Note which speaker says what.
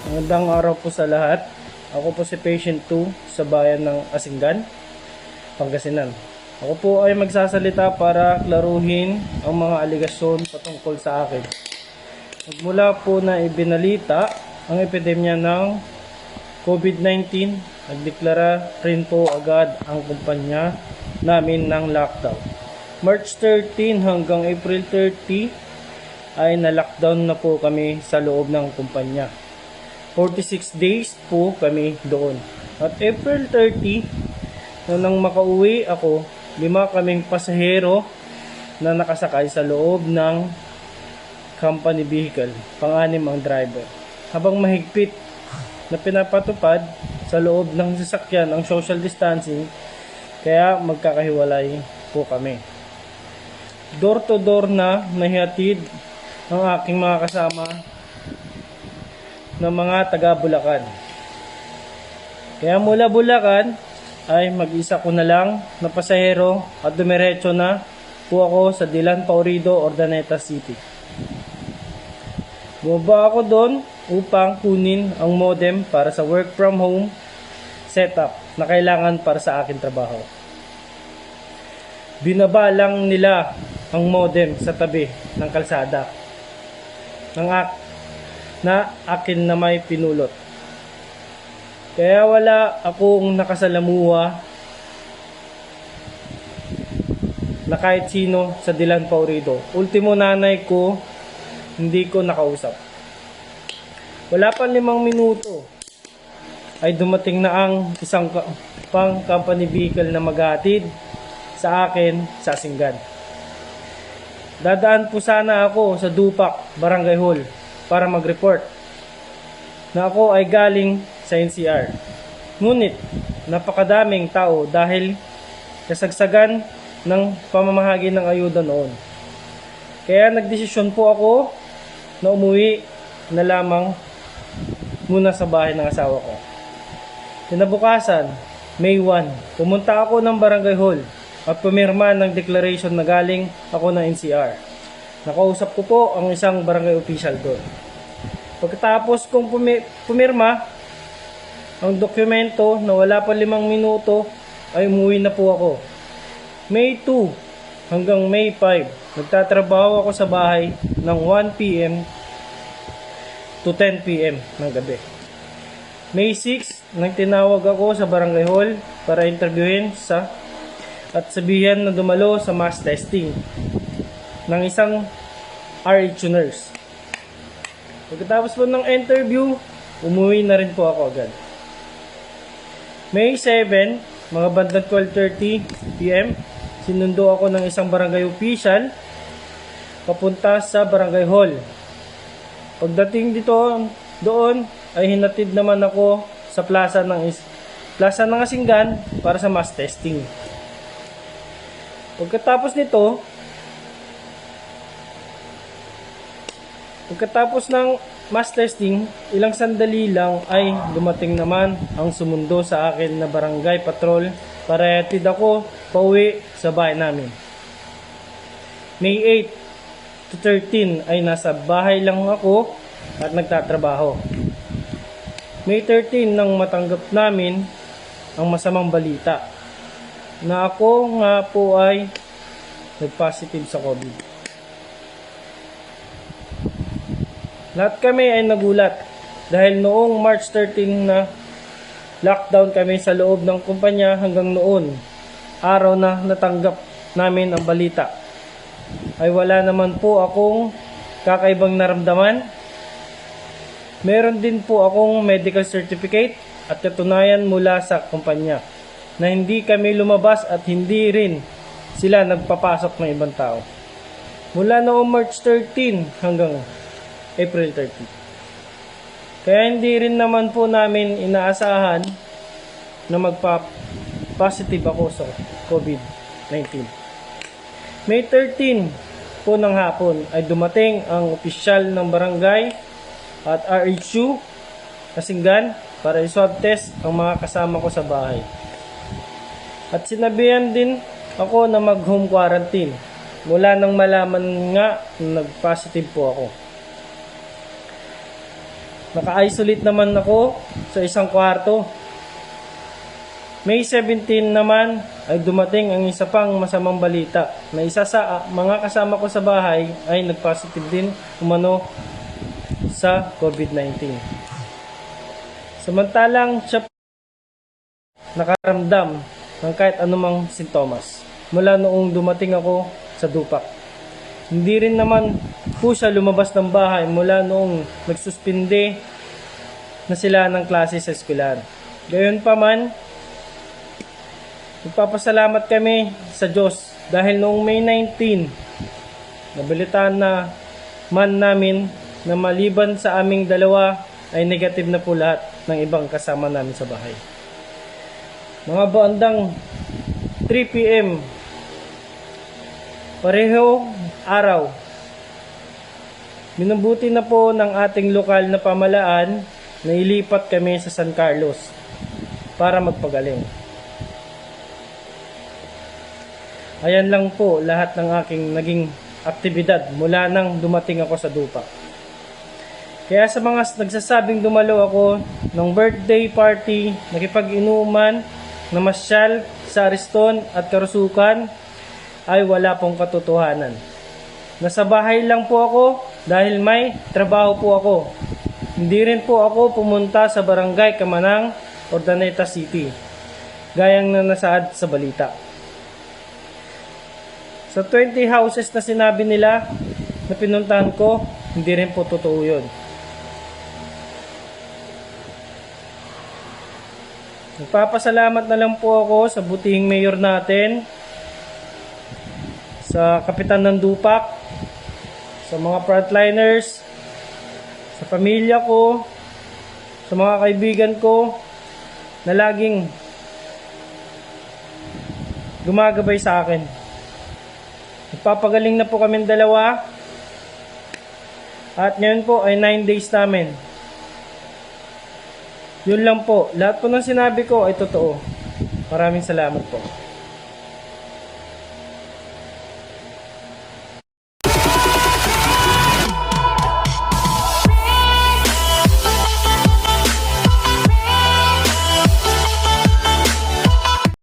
Speaker 1: Magandang araw po sa lahat. Ako po si Patient 2 sa bayan ng Asinggan, Pangasinan. Ako po ay magsasalita para klaruhin ang mga aligasyon patungkol sa akin. Magmula po na ibinalita ang epidemya ng COVID-19, nagdeklara rin po agad ang kumpanya namin ng lockdown. March 13 hanggang April 30 ay na-lockdown na po kami sa loob ng kumpanya. 46 days po kami doon. At April 30, nang makauwi ako, 5 kaming pasahero na nakasakay sa loob ng company vehicle. Pang-anim ang driver. Habang mahigpit na pinapatupad sa loob ng sasakyan ang social distancing, kaya magkakahiwalay po kami. Door to door na nahihatid ang aking mga kasama ng mga taga Bulacan. Kaya mula Bulacan ay mag-isa ko na lang na pasahero at dumiretso na po ako sa Dilan Paurido, Ordaneta City. Bumaba ako doon upang kunin ang modem para sa work from home setup na kailangan para sa aking trabaho. Binaba lang nila ang modem sa tabi ng kalsada na akin na may pinulot. Kaya wala akong nakasalamuha na kahit sino sa Dilan Paurido. Ultimo nanay ko, hindi ko nakausap. Wala pa 5 minuto ay dumating na ang isang pang company vehicle na maghatid sa akin sa Asinggan. Dadaan po sana ako sa Dupak, Barangay Hall para mag-report na ako ay galing sa NCR. Ngunit napakadaming tao dahil kasagsagan ng pamamahagi ng ayuda noon. Kaya nagdesisyon po ako na umuwi na lamang muna sa bahay ng asawa ko. Kinabukasan, May 1, pumunta ako ng Barangay Hall at pumirma ng declaration na galing ako ng NCR. Nakausap ko po ang isang barangay official doon. Pagkatapos kong pumirma ang dokumento na wala pa 5 minuto ay umuwi na po ako. May 2 hanggang May 5, nagtatrabaho ako sa bahay ng 1 p.m. to 10 p.m. ng gabi. May 6, nang tinawag ako sa Barangay Hall para interviewin at sabihan na dumalo sa mass testing ng isang RH nurse. Pagkatapos po ng interview, umuwi na rin po ako agad. May 7, mga bandang 12:30 p.m., sinundo ako ng isang barangay official papunta sa Barangay Hall. Pagdating doon ay hinatid naman ako sa plaza ng Asinggan para sa mass testing. Pagkatapos ng mass testing, ilang sandali lang ay dumating naman ang sumundo sa akin na barangay patrol para hatid ako pauwi sa bahay namin. May 8 to 13 ay nasa bahay lang ako at nagtatrabaho. May 13 nang matanggap namin ang masamang balita na ako nga po ay nag-positive sa COVID. Lahat kami ay nagulat dahil noong March 13 na lockdown kami sa loob ng kumpanya hanggang noon, araw na natanggap namin ang balita, ay wala naman po akong kakaibang naramdaman. Meron din po akong medical certificate at katunayan mula sa kumpanya na hindi kami lumabas at hindi rin sila nagpapasok ng ibang tao. Mula noong March 13 hanggang April 30. Kaya hindi rin naman po namin inaasahan na magpa-positive ako sa COVID-19. May 13 po ng hapon ay dumating ang opisyal ng barangay at RHU Asinggan para i-swab test ang mga kasama ko sa bahay. At sinabihan din ako na mag-home quarantine mula nang malaman nga na nag-positive po ako. Naka-isolate naman ako sa isang kwarto. May 17 naman ay dumating ang isa pang masamang balita na isa sa mga kasama ko sa bahay ay nag-positive din umano sa COVID-19. Samantalang siya nakaramdam ng kahit anumang sintomas mula noong dumating ako sa Dupak. Hindi rin naman po siya lumabas ng bahay mula noong nagsuspinde na sila ng klase sa eskwelahan. Gayon pa man, nagpapasalamat kami sa Diyos dahil noong May 19, nabalitaan na man namin na maliban sa aming dalawa ay negative na po lahat ng ibang kasama namin sa bahay. Mga bandang 3 p.m. pareho araw, minabuti na po ng ating lokal na pamalaan na ilipat kami sa San Carlos para magpagaling. Ayan lang po lahat ng aking naging aktibidad mula nang dumating ako sa Dupak. Kaya sa mga nagsasabing dumalo ako ng birthday party, nakipag-inuman, namasyal sa Ariston at Karusukan, ay wala pong katotohanan. Nasa bahay lang po ako dahil may trabaho po ako. Hindi rin po ako pumunta sa barangay Kamanang, Urdaneta City, gayang na nasaad sa balita. Sa 20 houses na sinabi nila na pinuntahan ko, hindi rin po totoo yun. Nagpapasalamat na lang po ako sa butihing mayor natin, sa kapitan ng Dupak, sa mga frontliners, sa pamilya ko, sa mga kaibigan ko na laging gumagabay sa akin. Nagpapagaling na po kaming dalawa at ngayon po ay 9 days namin. Yun lang po. Lahat po ng sinabi ko ay totoo. Maraming salamat po.